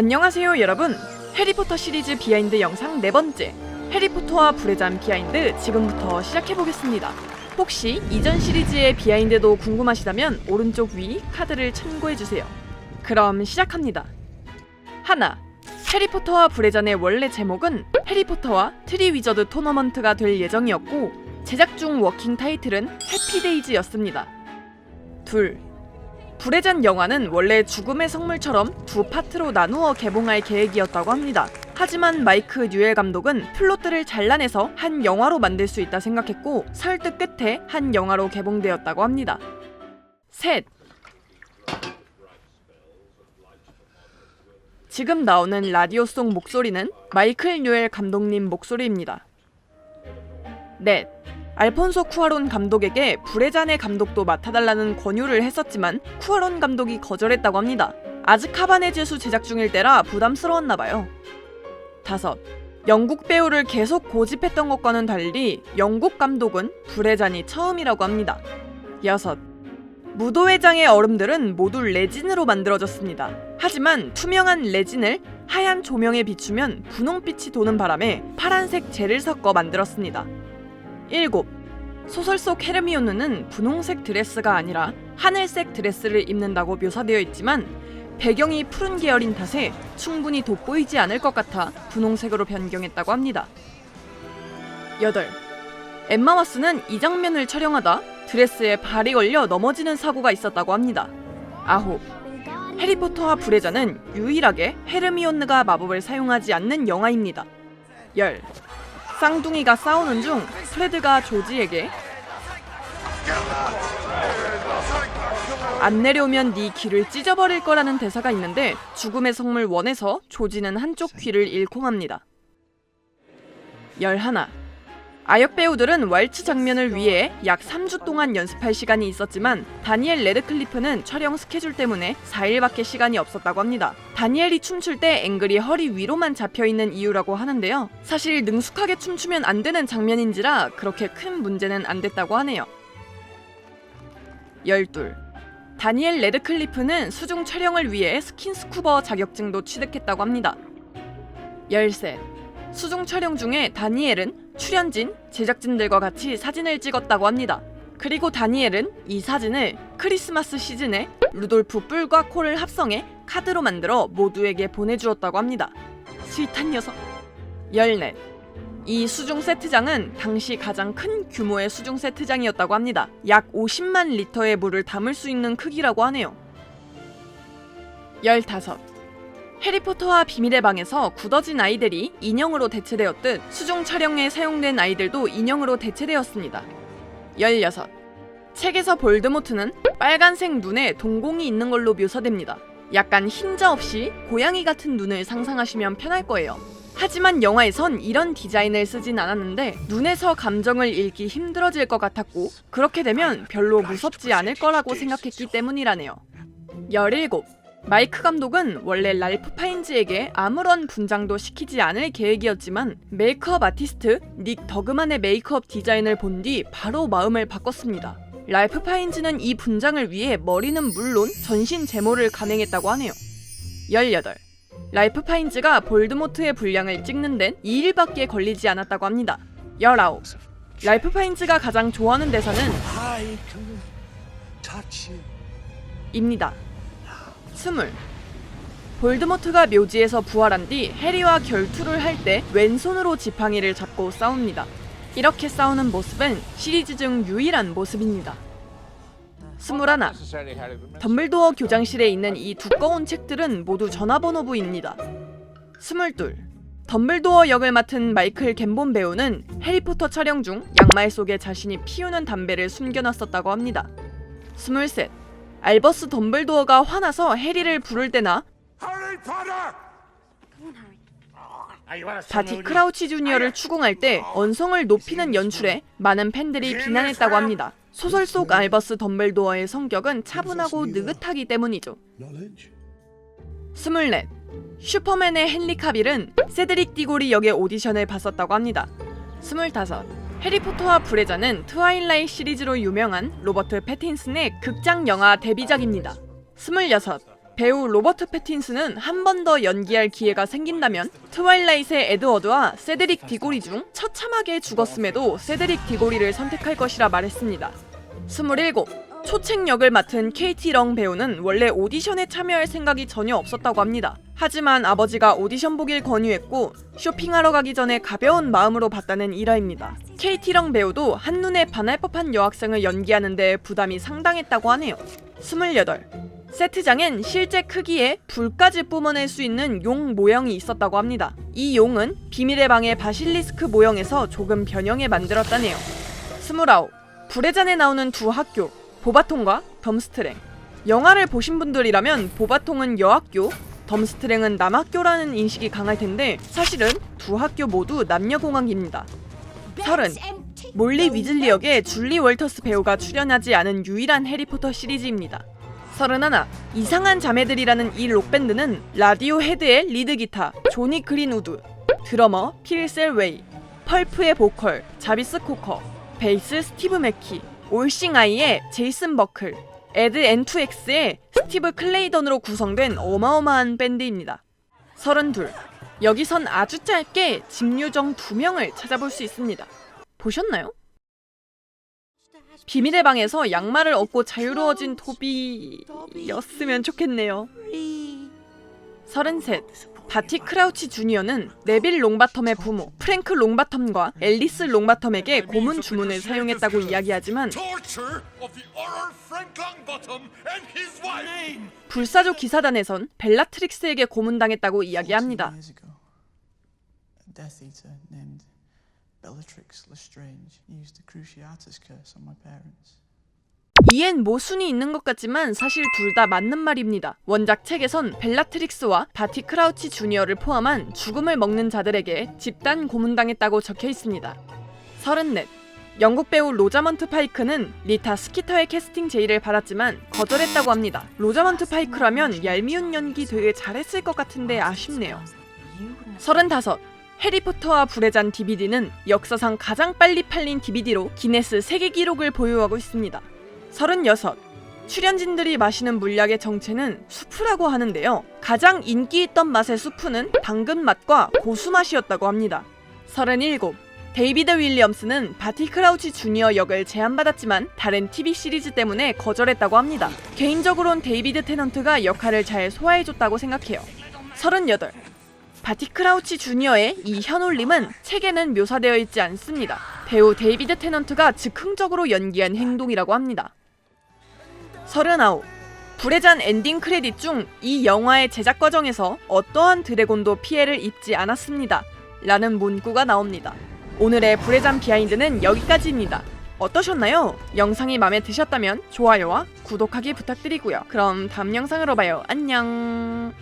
안녕하세요 여러분, 해리포터 시리즈 비하인드 영상 4번째 해리포터와 불의 잔 비하인드 지금부터 시작해보겠습니다. 혹시 이전 시리즈의 비하인드도 궁금하시다면 오른쪽 위 카드를 참고해주세요. 그럼 시작합니다. 하나, 해리포터와 불의 잔의 원래 제목은 해리포터와 트리 위저드 토너먼트가 될 예정이었고 제작 중 워킹 타이틀은 해피데이즈였습니다. 둘, 불의 잔 영화는 원래 죽음의 성물처럼 두 파트로 나누어 개봉할 계획이었다고 합니다. 하지만 마이크 뉴엘 감독은 플롯들을 잘라내서 한 영화로 만들 수 있다 생각했고 설득 끝에 한 영화로 개봉되었다고 합니다. 셋, 지금 나오는 라디오송 목소리는 마이클 뉴엘 감독님 목소리입니다. 넷, 알폰소 쿠아론 감독에게 불의 잔의 감독도 맡아달라는 권유를 했었지만 쿠아론 감독이 거절했다고 합니다. 아즈카반의 죄수 제작 중일 때라 부담스러웠나봐요. 다섯, 영국 배우를 계속 고집했던 것과는 달리 영국 감독은 불의 잔이 처음이라고 합니다. 여섯, 무도회장의 얼음들은 모두 레진으로 만들어졌습니다. 하지만 투명한 레진을 하얀 조명에 비추면 분홍빛이 도는 바람에 파란색 젤을 섞어 만들었습니다. 7. 소설 속 헤르미온느는 분홍색 드레스가 아니라 하늘색 드레스를 입는다고 묘사되어 있지만 배경이 푸른 계열인 탓에 충분히 돋보이지 않을 것 같아 분홍색으로 변경했다고 합니다. 8. 엠마 왓슨은 이 장면을 촬영하다 드레스에 발이 걸려 넘어지는 사고가 있었다고 합니다. 9. 해리포터와 불의 잔은 유일하게 헤르미온느가 마법을 사용하지 않는 영화입니다. 10. 쌍둥이가 싸우는 중 프레드가 조지에게 안 내려오면 네 귀를 찢어버릴 거라는 대사가 있는데 죽음의 성물 1에서 조지는 한쪽 귀를 잃고 맙니다. 11. 아역 배우들은 왈츠 장면을 위해 약 3주 동안 연습할 시간이 있었지만 다니엘 레드클리프는 촬영 스케줄 때문에 4일밖에 시간이 없었다고 합니다. 다니엘이 춤출 때 앵글이 허리 위로만 잡혀있는 이유라고 하는데요. 사실 능숙하게 춤추면 안 되는 장면인지라 그렇게 큰 문제는 안 됐다고 하네요. 12. 다니엘 레드클리프는 수중 촬영을 위해 스킨스쿠버 자격증도 취득했다고 합니다. 13. 수중 촬영 중에 다니엘은 출연진, 제작진들과 같이 사진을 찍었다고 합니다. 그리고 다니엘은 이 사진을 크리스마스 시즌에 루돌프 뿔과 코를 합성해 카드로 만들어 모두에게 보내주었다고 합니다. 스윗한 녀석. 14. 이 수중 세트장은 당시 가장 큰 규모의 수중 세트장이었다고 합니다. 약 50만 리터의 물을 담을 수 있는 크기라고 하네요. 15. 해리포터와 비밀의 방에서 굳어진 아이들이 인형으로 대체되었듯 수중 촬영에 사용된 아이들도 인형으로 대체되었습니다. 16. 책에서 볼드모트는 빨간색 눈에 동공이 있는 걸로 묘사됩니다. 약간 흰자 없이 고양이 같은 눈을 상상하시면 편할 거예요. 하지만 영화에선 이런 디자인을 쓰진 않았는데 눈에서 감정을 읽기 힘들어질 것 같았고 그렇게 되면 별로 무섭지 않을 거라고 생각했기 때문이라네요. 17. 마이크 감독은 원래 랄프 파인즈에게 아무런 분장도 시키지 않을 계획이었지만 메이크업 아티스트 닉 더그만의 메이크업 디자인을 본 뒤 바로 마음을 바꿨습니다. 랄프 파인즈는 이 분장을 위해 머리는 물론 전신 제모를 감행했다고 하네요. 18. 랄프 파인즈가 볼드모트의 분량을 찍는 데는 2일밖에 걸리지 않았다고 합니다. 19. 랄프 파인즈가 가장 좋아하는 대사는 입니다. 20. 볼드모트가 묘지에서 부활한 뒤 해리와 결투를 할 때 왼손으로 지팡이를 잡고 싸웁니다. 이렇게 싸우는 모습은 시리즈 중 유일한 모습입니다. 21. 덤블도어 교장실에 있는 이 두꺼운 책들은 모두 전화번호부입니다. 22. 덤블도어 역을 맡은 마이클 갬본 배우는 해리포터 촬영 중 양말 속에 자신이 피우는 담배를 숨겨놨었다고 합니다. 23. 알버스 덤블도어가 화나서 해리를 부를 때나 바티 크라우치 주니어를 추궁할 때 언성을 높이는 연출에 많은 팬들이 비난했다고 합니다. 소설 속 알버스 덤블도어의 성격은 차분하고 느긋하기 때문이죠. 24. 슈퍼맨의 헨리 카빌은 세드릭 디고리 역의 오디션을 봤었다고 합니다. 25. 해리포터와 불의 잔은 트와일라이트 시리즈로 유명한 로버트 패틴슨의 극장 영화 데뷔작입니다. 26. 배우 로버트 패틴슨은 한 번 더 연기할 기회가 생긴다면 트와일라잇의 에드워드와 세드릭 디고리 중 처참하게 죽었음에도 세드릭 디고리를 선택할 것이라 말했습니다. 27. 초책 역을 맡은 케이티 령 배우는 원래 오디션에 참여할 생각이 전혀 없었다고 합니다. 하지만 아버지가 오디션 보길 권유했고 쇼핑하러 가기 전에 가벼운 마음으로 봤다는 일화입니다. 케이티 령 배우도 한눈에 반할 법한 여학생을 연기하는데 부담이 상당했다고 하네요. 28. 세트장엔 실제 크기에 불까지 뿜어낼 수 있는 용 모형이 있었다고 합니다. 이 용은 비밀의 방의 바실리스크 모형에서 조금 변형해 만들었다네요. 29. 불의 잔에 나오는 두 학교, 보바통과 덤스트랭. 영화를 보신 분들이라면 보바통은 여학교, 덤스트랭은 남학교라는 인식이 강할 텐데 사실은 두 학교 모두 남녀공학입니다. 30. 몰리 위즐리 역의 줄리 월터스 배우가 출연하지 않은 유일한 해리포터 시리즈입니다. 31. 이상한 자매들이라는 이 록밴드는 라디오 헤드의 리드 기타 조니 그린우드, 드러머 필 셀웨이, 펄프의 보컬 자비스 코커, 베이스 스티브 맥키, 올싱 아이의 제이슨 버클, 에드 N2X의 스티브 클레이던으로 구성된 어마어마한 밴드입니다. 32. 여기선 아주 짧게 집요정 2명을 찾아볼 수 있습니다. 보셨나요? 비밀의 방에서 양말을 얻고 자유로워진 토비였으면 좋겠네요. 33. 바티 크라우치 주니어는 네빌 롱바텀의 부모 프랭크 롱바텀과 앨리스 롱바텀에게 고문 주문을 사용했다고 이야기하지만 불사조 기사단에선 벨라트릭스에게 고문당했다고 이야기합니다. 이엔 모순이 있는 것 같지만 사실 둘 다 맞는 말입니다. 원작 책에선 벨라트릭스와 바티 크라우치 주니어를 포함한 죽음을 먹는 자들에게 집단 고문당했다고 적혀 있습니다. 34. 영국 배우 로자먼트 파이크는 리타 스키터의 캐스팅 제의를 받았지만 거절했다고 합니다. 로자먼트 파이크라면 얄미운 연기 되게 잘했을 것 같은데 아쉽네요. 35. 해리포터와 불의 잔 DVD는 역사상 가장 빨리 팔린 DVD로 기네스 세계 기록을 보유하고 있습니다. 36. 출연진들이 마시는 물약의 정체는 수프라고 하는데요. 가장 인기 있던 맛의 수프는 당근 맛과 고수 맛이었다고 합니다. 37. 데이비드 윌리엄스는 바티 크라우치 주니어 역을 제안받았지만 다른 TV 시리즈 때문에 거절했다고 합니다. 개인적으론 데이비드 테넌트가 역할을 잘 소화해줬다고 생각해요. 38. 바티 크라우치 주니어의 이 현올림은 책에는 묘사되어 있지 않습니다. 배우 데이비드 테넌트가 즉흥적으로 연기한 행동이라고 합니다. 39. 불의 잔 엔딩 크레딧 중 이 영화의 제작 과정에서 어떠한 드래곤도 피해를 입지 않았습니다. 라는 문구가 나옵니다. 오늘의 불의 잔 비하인드는 여기까지입니다. 어떠셨나요? 영상이 마음에 드셨다면 좋아요와 구독하기 부탁드리고요. 그럼 다음 영상으로 봐요. 안녕.